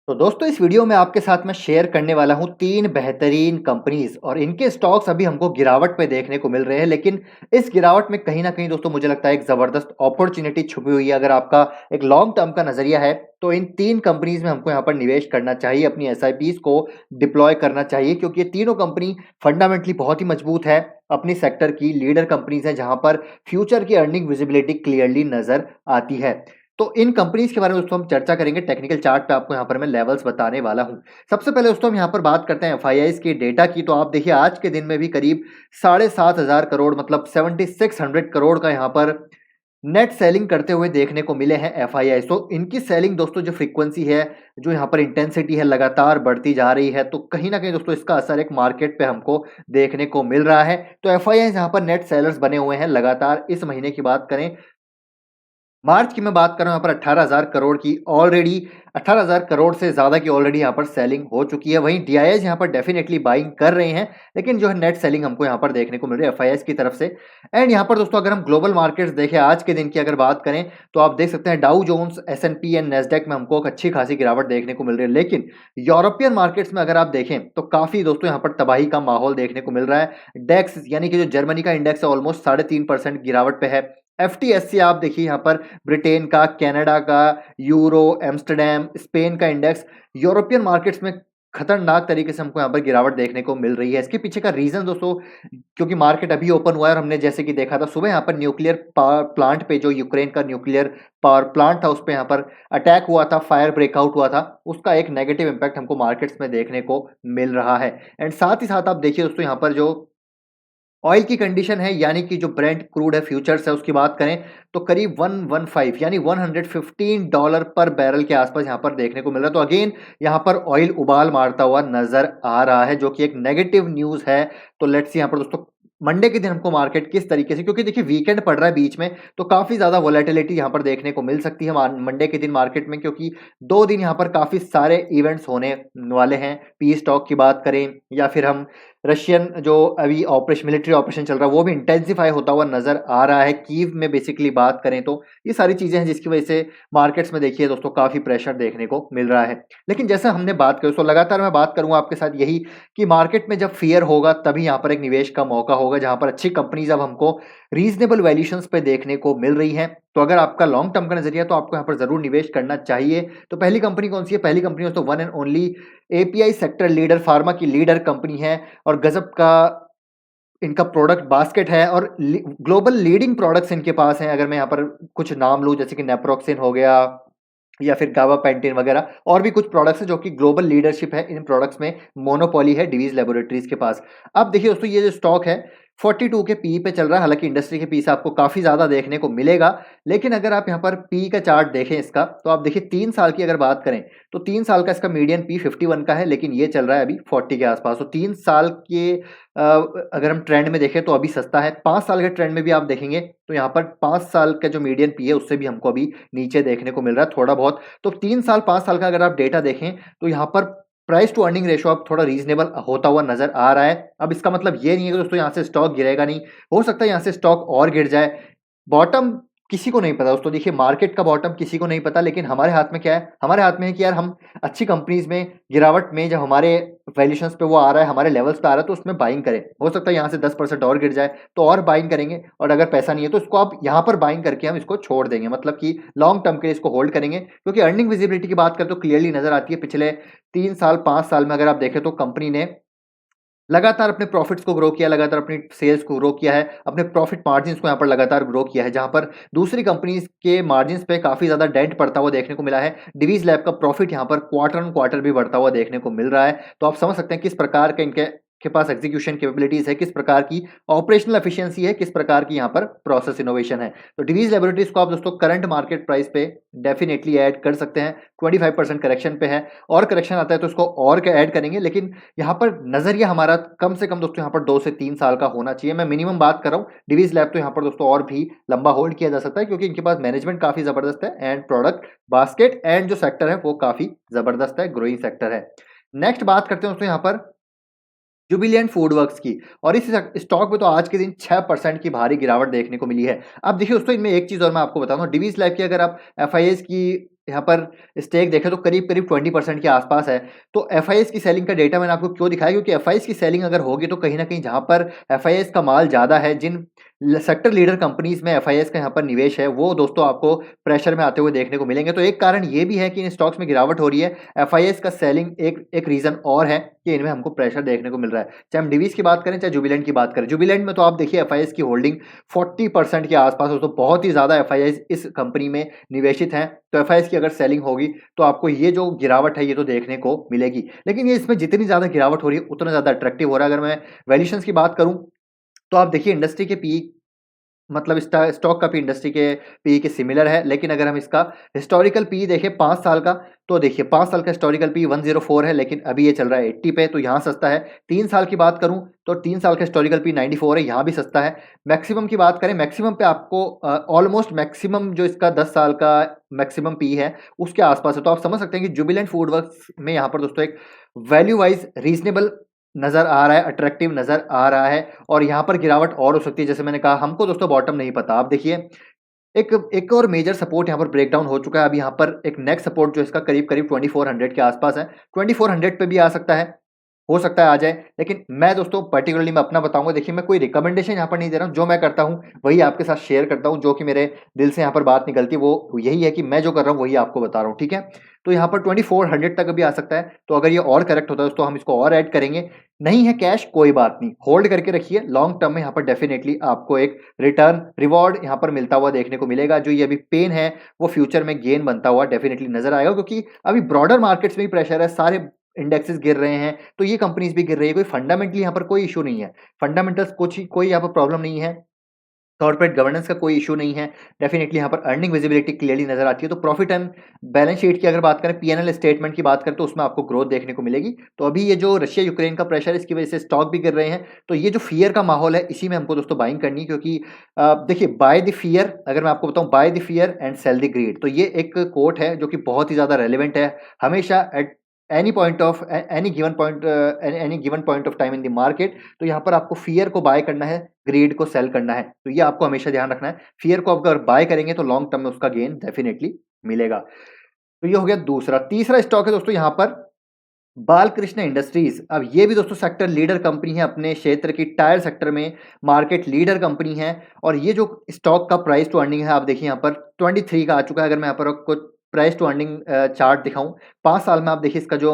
तो दोस्तों इस वीडियो में आपके साथ मैं शेयर करने वाला हूँ 3 बेहतरीन कंपनीज़ और इनके स्टॉक्स अभी हमको गिरावट पे देखने को मिल रहे हैं। लेकिन इस गिरावट में कहीं न कहीं दोस्तों मुझे लगता है एक ज़बरदस्त अपॉर्च्युनिटी छुपी हुई है। अगर आपका एक लॉन्ग टर्म का नज़रिया है, तो इन 3 कंपनीज़ में हमको यहाँ पर निवेश करना चाहिए, अपनी एसआईपीज़ को डिप्लॉय करना चाहिए क्योंकि ये तीनों कंपनी फंडामेंटली बहुत ही मजबूत है। अपनी सेक्टर की लीडर कंपनीज़ हैं जहाँ पर फ्यूचर की अर्निंग विजिबिलिटी क्लियरली नज़र आती है। तो इन कंपनीज़ के बारे में दोस्तों हम चर्चा करेंगे। टेक्निकल चार्ट पे आपको यहाँ पर मैं लेवल्स बताने वाला हूँ। सबसे पहले दोस्तों हम यहाँ पर बात करते हैं एफआईआईज़ के डेटा की। तो आप देखिए आज के दिन में भी करीब 7,500 करोड़ मतलब 7600 करोड़ का यहाँ पर नेट सेलिंग करते हुए देखने को मिले हैं एफआईआई। तो इनकी सेलिंग दोस्तों जो फ्रीक्वेंसी है, जो यहाँ पर इंटेंसिटी है लगातार बढ़ती जा रही है। तो कहीं न कहीं दोस्तों इसका असर एक मार्केट पे हमको देखने को मिल रहा है। तो एफआईआई यहाँ पर नेट सेलर्स बने हुए हैं लगातार। इस महीने की बात करें, मार्च की मैं बात कर रहा हूँ यहाँ पर 18,000 करोड़ की ऑलरेडी 18,000 करोड़ से ज़्यादा की ऑलरेडी यहाँ पर सेलिंग हो चुकी है। वहीं डीआईआईज़ यहाँ पर डेफिनेटली बाइंग कर रहे हैं, लेकिन जो है नेट सेलिंग हमको यहाँ पर देखने को मिल रही है एफआईआईज़ की तरफ से। एंड यहाँ पर दोस्तों अगर हम ग्लोबल मार्केट्स देखें आज के दिन की अगर बात करें, तो आप देख सकते हैं डाउ जोन्स, एस&पी एंड नेस्डैक में हमको एक अच्छी खासी गिरावट देखने को मिल रही है। लेकिन यूरोपियन मार्केट्स में अगर आप देखें तो काफ़ी दोस्तों यहाँ पर तबाही का माहौल देखने को मिल रहा है। डेक्स यानी कि जो जर्मनी का इंडेक्स है ऑलमोस्ट 3.5% गिरावट पे है। एफटीएससी आप देखिए यहाँ पर ब्रिटेन का, कनाडा का, यूरो, एम्स्टर्डम, स्पेन का इंडेक्स, यूरोपियन मार्केट्स में खतरनाक तरीके से हमको यहाँ पर गिरावट देखने को मिल रही है। इसके पीछे का रीजन दोस्तों, क्योंकि मार्केट अभी ओपन हुआ है और हमने जैसे कि देखा था सुबह यहाँ पर न्यूक्लियर पावर प्लांट पे, जो यूक्रेन का न्यूक्लियर पावर प्लांट था उस पे यहाँ पर अटैक हुआ था, फायर ब्रेकआउट हुआ था, उसका एक नेगेटिव इम्पैक्ट हमको मार्केट्स में देखने को मिल रहा है। एंड साथ ही साथ आप देखिए दोस्तों यहाँ पर जो ऑयल की कंडीशन है, यानी कि जो ब्रेंट क्रूड है फ्यूचर्स है उसकी बात करें, तो करीब 115 यानी $115 पर बैरल के आसपास यहाँ पर देखने को मिल रहा है। तो अगेन यहाँ पर ऑयल उबाल मारता हुआ नजर आ रहा है, जो कि एक नेगेटिव न्यूज है। तो लेट्स सी यहाँ पर दोस्तों मंडे के दिन हमको मार्केट किस तरीके से, क्योंकि देखिए वीकेंड पड़ रहा है बीच में, तो काफी ज्यादा वोलेटिलिटी यहाँ पर देखने को मिल सकती है मंडे के दिन मार्केट में, क्योंकि 2 दिन यहाँ पर काफी सारे इवेंट्स होने वाले हैं। पीस टॉक की बात करें या फिर हम रशियन जो अभी मिलिट्री ऑपरेशन चल रहा है वो भी इंटेंसिफाई होता हुआ नजर आ रहा है। कीव में बेसिकली बात करें तो ये सारी चीजें हैं जिसकी वजह से मार्केट्स में देखिए दोस्तों काफी प्रेशर देखने को मिल रहा है। लेकिन जैसे हमने बात करी, तो लगातार मैं बात करूंगा आपके साथ यही कि मार्केट में जब फियर होगा तभी यहाँ पर एक निवेश का मौका होगा, जहां पर अच्छी कंपनीज अब हमको रीजनेबल वैल्यूएशंस पे देखने को मिल रही हैं। तो अगर आपका लॉन्ग टर्म का नजरिया तो आपको यहाँ पर जरूर निवेश करना चाहिए। तो पहली कंपनी कौन सी है? पहली कंपनी दोस्तों one and only API sector leader, pharma की लीडर कंपनी है और गजब का इनका प्रोडक्ट बास्केट है और ग्लोबल लीडिंग प्रोडक्ट्स इनके पास हैं। अगर मैं यहाँ पर कुछ नाम लूँ, जैसे कि नेप्रोक्सिन हो गया या फिर गाबापेंटिन वगैरह, और भी कुछ प्रोडक्ट्स हैं जो कि ग्लोबल लीडरशिप है इन प्रोडक्ट्स में, मोनोपोली है डिवीज लेबोरेटरीज के पास। अब देखिए दोस्तों ये जो स्टॉक है 42 के पी पे चल रहा है, हालांकि इंडस्ट्री के पी से आपको काफी ज्यादा देखने को मिलेगा। लेकिन अगर आप यहाँ पर पी का चार्ट देखें इसका, तो आप देखिए 3 साल की अगर बात करें तो 3 साल का इसका मीडियन पी 51 का है, लेकिन ये चल रहा है अभी 40 के आसपास। तो 3 साल के अगर हम ट्रेंड में देखें तो अभी सस्ता है। 5 साल के ट्रेंड में भी आप देखेंगे तो यहाँ पर 5 साल का जो मीडियन पी है उससे भी हमको अभी नीचे देखने को मिल रहा है थोड़ा बहुत। तो 3 साल 5 साल का अगर आप डेटा देखें तो यहाँ पर प्राइस टू अर्निंग रेशो अब थोड़ा रीजनेबल होता हुआ नजर आ रहा है। अब इसका मतलब ये नहीं है कि दोस्तों यहाँ से स्टॉक गिरेगा नहीं, हो सकता है यहाँ से स्टॉक और गिर जाए। बॉटम किसी को नहीं पता दोस्तों, देखिए मार्केट का बॉटम किसी को नहीं पता, लेकिन हमारे हाथ में क्या है? हमारे हाथ में है कि यार हम अच्छी कंपनीज में गिरावट में जब हमारे वैल्यूएशंस पे वो आ रहा है, हमारे लेवल्स पे आ रहा है, तो उसमें बाइंग करें। हो सकता है यहाँ से 10% और गिर जाए तो और बाइंग करेंगे, और अगर पैसा नहीं है तो इसको आप यहाँ पर बाइंग करके हम इसको छोड़ देंगे, मतलब कि लॉन्ग टर्म के लिए इसको होल्ड करेंगे। क्योंकि अर्निंग विजिबिलिटी की बात करें तो क्लियरली नजर आती है, पिछले 3 साल 5 साल में अगर आप देखें तो कंपनी ने लगातार अपने प्रॉफिट्स को ग्रो किया, लगातार अपनी सेल्स को ग्रो किया है, अपने प्रॉफिट मार्जिन्स को यहाँ पर लगातार ग्रो किया है, जहां पर दूसरी कंपनीज के मार्जिन्स पे काफी ज्यादा डेंट पड़ता हुआ देखने को मिला है। डिवीज लैब का प्रॉफिट यहाँ पर क्वार्टर ऑन क्वार्टर भी बढ़ता हुआ देखने को मिल रहा है। तो आप समझ सकते हैं किस प्रकार के इनके के पास एग्जीक्यूशन कैपेबिलिटीज है, किस प्रकार की ऑपरेशनल एफिशिएंसी है, किस प्रकार की यहाँ पर प्रोसेस इनोवेशन है। तो डिवीज लेबोरेटरीज को आप दोस्तों करंट मार्केट प्राइस पे डेफिनेटली ऐड कर सकते हैं। 25% करेक्शन पे है, और करेक्शन आता है तो इसको और क्या ऐड करेंगे। लेकिन यहाँ पर नजरिया हमारा कम से कम दोस्तों यहाँ पर 2 से 3 साल का होना चाहिए। मैं मिनिमम बात कर रहा हूँ। डिवीज लैब तो यहाँ पर दोस्तों और भी लंबा होल्ड किया जा सकता है, क्योंकि इनके पास मैनेजमेंट काफी जबरदस्त है एंड प्रोडक्ट बास्केट एंड जो सेक्टर है वो काफी जबरदस्त है, ग्रोइंग सेक्टर है। नेक्स्ट बात करते हैं दोस्तों यहाँ पर जुबिलिएंट फूडवर्क्स की, और इस स्टॉक में तो आज के दिन 6% की भारी गिरावट देखने को मिली है। अब देखिए दोस्तों इनमें एक चीज और मैं आपको बताऊं, डिवीज लैब की अगर आप एफआईएस की यहाँ पर स्टेक देखें तो करीब-करीब 20% के आसपास है। तो एफआईआईज़ की सेलिंग का डेटा मैंने आपको क्यों दिखाया, क्योंकि एफआईआईज़ की सेलिंग अगर होगी तो कहीं न कहीं जहाँ पर एफआईआईज़ का माल ज़्यादा है, जिन सेक्टर लीडर कंपनीज़ में एफआईआईज़ का यहाँ पर निवेश है, वो दोस्तों आपको प्रेशर में आते हुए देखने को मिलेंगे। तो एक कारण ये भी है कि इन स्टॉक्स में गिरावट हो रही है। एफआईआईज़ का सेलिंग एक रीज़न और है कि इनमें हमको प्रेशर देखने को मिल रहा है। चाहे हम डिवीज़ की बात करें, चाहे जुबिलेंट की बात करें। जुबिलेंट में तो आप देखिए एफआईआईज़ की होल्डिंग 40% के आसपास हो, तो बहुत ही ज़्यादा एफआईआईज़ इस कंपनी में निवेशित हैं। तो एफआईआईज़ की अगर सेलिंग होगी तो आपको ये जो गिरावट है ये तो देखने को मिलेगी। लेकिन ये इसमें जितनी ज़्यादा गिरावट हो रही है उतना ज़्यादा अट्रैक्टिव हो रहा है। अगर मैं वैल्यूएशंस की बात करूँ तो आप देखिए इंडस्ट्री के पीई मतलब स्टॉक का पी इंडस्ट्री के पी के सिमिलर है, लेकिन अगर हम इसका हिस्टोरिकल पी देखें 5 साल का, तो देखिए 5 साल का हिस्टोरिकल पी 104 है, लेकिन अभी ये चल रहा है 80 पे, तो यहाँ सस्ता है। 3 साल की बात करूँ तो 3 साल का हिस्टोरिकल पी 94 है, यहाँ भी सस्ता है। मैक्सिमम की बात करें, मैक्सिमम पे आपको ऑलमोस्ट मैक्सिमम जो इसका 10 साल का मैक्सिमम पी है उसके आसपास है। तो आप समझ सकते हैं कि जुबिलेंट फूडवर्क्स में यहाँ पर दोस्तों एक वैल्यू वाइज रीजनेबल नज़र आ रहा है, अट्रैक्टिव नज़र आ रहा है, और यहाँ पर गिरावट और हो सकती है। जैसे मैंने कहा, हमको दोस्तों बॉटम नहीं पता। आप देखिए एक एक और मेजर सपोर्ट यहाँ पर ब्रेकडाउन हो चुका है। अब यहाँ पर एक नेक्स्ट सपोर्ट जो इसका करीब-करीब 2400 के आसपास है। 2400 पे भी आ सकता है, हो सकता है आ जाए, लेकिन मैं दोस्तों पर्टिकुलरली मैं अपना बताऊँगा। देखिए मैं कोई रिकमेंडेशन यहाँ पर नहीं दे रहा हूँ, जो मैं करता हूँ वही आपके साथ शेयर करता हूँ, जो कि मेरे दिल से यहाँ पर बात निकलती है वो यही है कि मैं जो कर रहा हूँ वही आपको बता रहा हूँ, ठीक है? तो यहाँ पर 2400 तक भी आ सकता है, तो अगर ये और करेक्ट होता है दोस्तों हम इसको और ऐड करेंगे। नहीं है कैश कोई बात नहीं, होल्ड करके रखिए, लॉन्ग टर्म में यहाँ पर डेफिनिटली आपको एक रिटर्न रिवॉर्ड यहाँ पर मिलता हुआ देखने को मिलेगा। जो ये अभी पेन है वो फ्यूचर में गेन बनता हुआ डेफिनिटली नज़र आएगा, क्योंकि अभी ब्रॉडर मार्केट्स में भी प्रेशर है, सारे इंडेक्सेस गिर रहे हैं, तो ये कंपनीज भी गिर रही है। कोई फंडामेंटली यहाँ पर कोई इशू नहीं है, फंडामेंटल्स कुछ कोई यहाँ पर प्रॉब्लम नहीं है, कॉर्पोरेट गवर्नेंस का कोई इशू नहीं है। डेफिनिटली यहाँ पर अर्निंग विजिबिलिटी क्लियरली नजर आती है। तो प्रॉफिट एंड बैलेंस शीट की अगर बात करें, पीएनएल स्टेटमेंट की बात करें, तो उसमें आपको ग्रोथ देखने को मिलेगी। तो अभी ये जो रशिया यूक्रेन का प्रेशर है इसकी वजह से स्टॉक भी गिर रहे हैं, तो ये जो फियर का माहौल है इसी में हमको दोस्तों बाइंग करनी है। क्योंकि देखिए बाय द फियर, अगर मैं आपको बताऊं, buy the fear and sell the greed, तो ये एक कोट है जो कि बहुत ही ज्यादा रेलिवेंट है हमेशा at any given point of time in the market. तो यहाँ पर आपको फियर को बाय करना है, ग्रीड को सेल करना है, तो ये आपको हमेशा ध्यान रखना है। फियर को अगर बाय करेंगे तो लॉन्ग टर्म में उसका गेन डेफिनेटली मिलेगा। तो ये हो गया दूसरा। तीसरा स्टॉक है दोस्तों यहाँ पर बालकृष्ण इंडस्ट्रीज। अब ये भी दोस्तों सेक्टर लीडर कंपनी है, अपने क्षेत्र की टायर सेक्टर में मार्केट लीडर कंपनी है। और ये जो स्टॉक का प्राइस टू अर्निंग है, आप देखिए यहाँ पर 23 का आ चुका है। अगर मैं यहाँ पर आपको प्राइस टू अर्निंग चार्ट दिखाऊं, 5 साल में आप देखिए इसका जो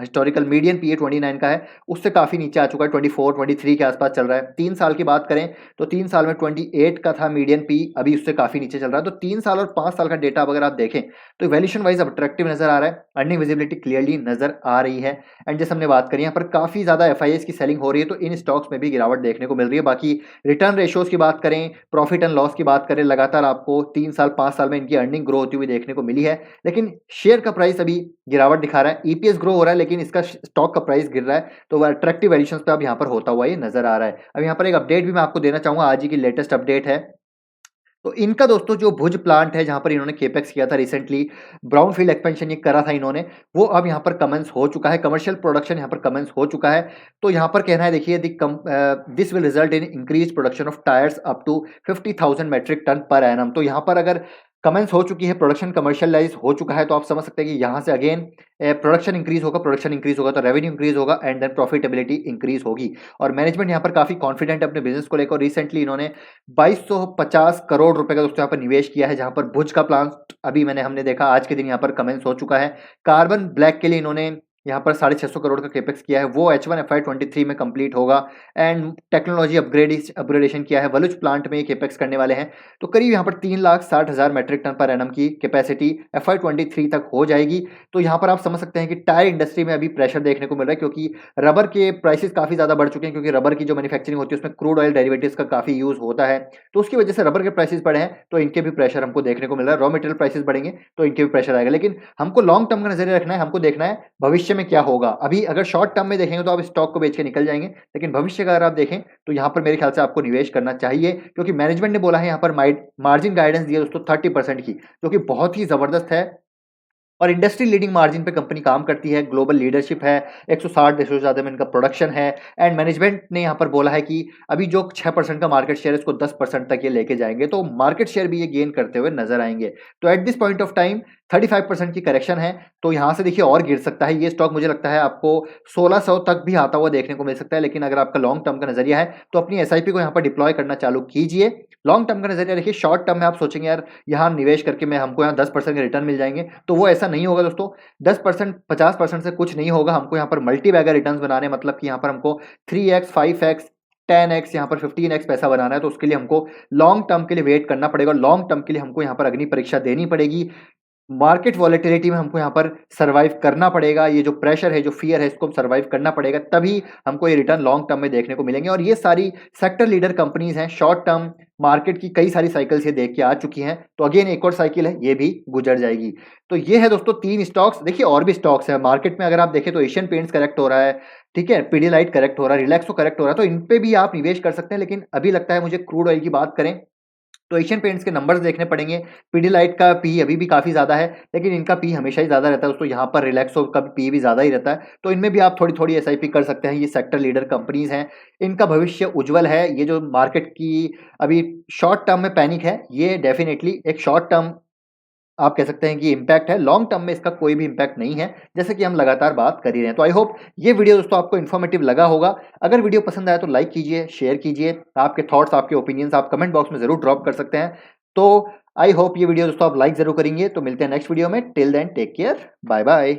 हिस्टोरिकल मीडियन पीए 29 का है, उससे काफी नीचे आ चुका है, 24 23 के आसपास चल रहा है। 3 साल की बात करें तो 3 साल में 28 का था मीडियन पी, अभी उससे काफी नीचे चल रहा है। तो 3 साल और 5 साल का डेटा अगर आप देखें तो वैल्यूएशन वाइज अट्रैक्टिव नजर आ रहा है, अर्निंग विजिबिलिटी क्लियरली नजर आ रही है। एंड जैसे हमने बात करी यहाँ पर काफी ज्यादा एफआईएस की सेलिंग हो रही है, तो इन स्टॉक्स में भी गिरावट देखने को मिल रही है। बाकी रिटर्न रेशियोज की बात करें, प्रॉफिट एंड लॉस की बात करें, लगातार आपको 3 साल 5 साल में इनकी अर्निंग ग्रो होती हुई देखने को मिली है। लेकिन शेयर का प्राइस अभी गिरावट दिखा रहा है, ईपीएस ग्रो हो रहा है लेकिन इसका स्टॉक का प्राइस गिर रहा है। तो वह अट्रैक्टिव वैल्यूएशंस पे अब यहाँ पर होता हुआ ये नजर आ रहा है। अब यहाँ पर एक अपडेट भी मैं आपको देना चाहूंगा, आज ही की लेटेस्ट अपडेट है। तो इनका दोस्तों जो भुज प्लांट है जहां पर इन्होंने केपेक्स किया था रिसेंटली, ब्राउनफील्ड एक्सपेंशन ये करा था इन्होंने, वो अब यहाँ पर कमेंस हो चुका है, कमर्शियल प्रोडक्शन यहाँ पर कमेंस हो चुका है। तो यहाँ पर कहना है देखिए, this will result in increase production of tyres up to 50,000 metric ton per annum. तो यहाँ पर अगर कमेंस हो चुकी है, प्रोडक्शन कमर्शियलाइज हो चुका है, तो आप समझ सकते हैं कि यहाँ से अगेन प्रोडक्शन इंक्रीज होगा तो रेवेन्यू इंक्रीज होगा एंड देन प्रॉफिटेबिलिटी इंक्रीज होगी। और मैनेजमेंट यहाँ पर काफी कॉन्फिडेंट है अपने बिजनेस को लेकर। रिसेंटली इन्होंने 2250 करोड़ रुपए का दोस्तों यहाँ पर निवेश किया है, जहां पर भुज का प्लांट अभी हमने देखा आज के दिन यहाँ पर कमेंस हो चुका है। कार्बन ब्लैक के लिए इन्होंने यहाँ पर 650 करोड़ का केपेक्स किया है, वो H1 FY23 में कंप्लीट होगा। एंड टेक्नोलॉजी अपग्रेडेशन किया है, वलुज प्लांट में ये केपेक्स करने वाले हैं। तो करीब यहाँ पर 3,60,000 मेट्रिक टन पर एनम की कैपेसिटी FY23 तक हो जाएगी। तो यहाँ पर आप समझ सकते हैं कि टायर इंडस्ट्री में अभी प्रेशर देखने को मिल रहा है, क्योंकि रबर के प्राइसेस काफी ज्यादा बढ़ चुके हैं, क्योंकि रबर की जो मैन्युफैक्चरिंग होती है उसमें क्रूड ऑयल डेरिवेटिव्स का काफी यूज होता है। तो उसकी वजह से रबर के प्राइसेस बढ़े हैं, तो इनके भी प्रेशर हमको देखने को मिल रहा है। रॉ मटेरियल प्राइसेस बढ़ेंगे तो इनके भी प्रेशर आएगा। लेकिन हमको लॉन्ग टर्म का नजरिया रखना है, हमको देखना है भविष्य में क्या होगा। अभी अगर शॉर्ट टर्म में देखेंगे तो आप स्टॉक को बेच के निकल जाएंगे, लेकिन भविष्य का अगर आप देखें तो यहाँ पर मेरे ख्याल से आपको निवेश करना चाहिए, क्योंकि मैनेजमेंट ने बोला है यहाँ पर मार्जिन गाइडेंस दिया दोस्तों 30% की, जो कि बहुत ही जबरदस्त है। और इंडस्ट्री लीडिंग मार्जिन पे कंपनी काम करती है, ग्लोबल लीडरशिप है, 160 देशों से ज़्यादा में इनका प्रोडक्शन है एंड मैनेजमेंट ने यहाँ पर बोला है कि अभी जो 6% का मार्केट शेयर है इसको 10% तक ये लेके जाएंगे, तो मार्केट शेयर भी ये गेन करते हुए नजर आएंगे। तो at this point of time 35% की करेक्शन है, तो यहाँ से देखिए और गिर सकता है ये स्टॉक। मुझे लगता है आपको 1600 तक भी आता हुआ देखने को मिल सकता है, लेकिन अगर आपका लॉन्ग टर्म का नजरिया है तो अपनी एसआईपी को यहाँ पर डिप्लॉय करना चालू कीजिए। लॉन्ग टर्म का नजरिया देखिए, शॉर्ट टर्म में आप सोचेंगे यार यहाँ निवेश करके मैं हमको यहाँ 10% के रिटर्न मिल जाएंगे, तो वो ऐसा नहीं होगा दोस्तों। 10% 50% से कुछ नहीं होगा। हमको यहाँ पर मल्टी बैगर रिटर्न बनाने, मतलब कि यहाँ पर हमको 3x 5x 10x यहाँ पर 15x पैसा बनाना है, तो उसके लिए हमको लॉन्ग टर्म के लिए वेट करना पड़ेगा। लॉन्ग टर्म के लिए हमको यहाँ पर अग्नि परीक्षा देनी पड़ेगी। मार्केट वॉलेटिलिटी में हमको यहाँ पर सर्वाइव करना पड़ेगा। ये जो प्रेशर है, जो फियर है, इसको सर्वाइव करना पड़ेगा, तभी हमको ये रिटर्न लॉन्ग टर्म में देखने को मिलेंगे। और ये सारी सेक्टर लीडर कंपनीज हैं, शॉर्ट टर्म मार्केट की कई सारी साइकिल्स ये देख के आ चुकी हैं, तो अगेन एक और साइकिल है, ये भी गुजर जाएगी। तो ये है दोस्तों 3 स्टॉक्स। देखिए और भी स्टॉक्स है मार्केट में, अगर आप देखें तो एशियन पेंट्स करेक्ट हो रहा है, ठीक है, पीडीलाइट करेक्ट हो रहा है, रिलैक्सो करेक्ट हो रहा है, तो इन पे भी आप निवेश कर सकते हैं। लेकिन अभी लगता है मुझे क्रूड ऑयल की बात करें तो एशियन पेंट्स के नंबर्स देखने पड़ेंगे। पीडीलाइट का पी अभी भी काफ़ी ज़्यादा है, लेकिन इनका पी हमेशा ही ज़्यादा रहता है दोस्तों। यहाँ पर रिलैक्सो का पी भी ज़्यादा ही रहता है, तो इनमें भी आप थोड़ी थोड़ी एसआईपी कर सकते हैं। ये सेक्टर लीडर कंपनीज हैं, इनका भविष्य उज्जवल है। ये जो मार्केट की अभी शॉर्ट टर्म में पैनिक है, ये डेफिनेटली एक शॉर्ट टर्म आप कह सकते हैं कि इम्पैक्ट है। लॉन्ग टर्म में इसका कोई भी इम्पैक्ट नहीं है, जैसे कि हम लगातार बात कर ही रहे हैं। तो आई होप ये वीडियो दोस्तों आपको इन्फॉर्मेटिव लगा होगा। अगर वीडियो पसंद आया तो लाइक कीजिए, शेयर कीजिए। आपके थॉट्स, आपके ओपिनियंस आप कमेंट बॉक्स में जरूर ड्रॉप कर सकते हैं। तो आई होप ये वीडियो दोस्तों आप लाइक जरूर करेंगे। तो मिलते हैं नेक्स्ट वीडियो में। Till then take care, bye bye.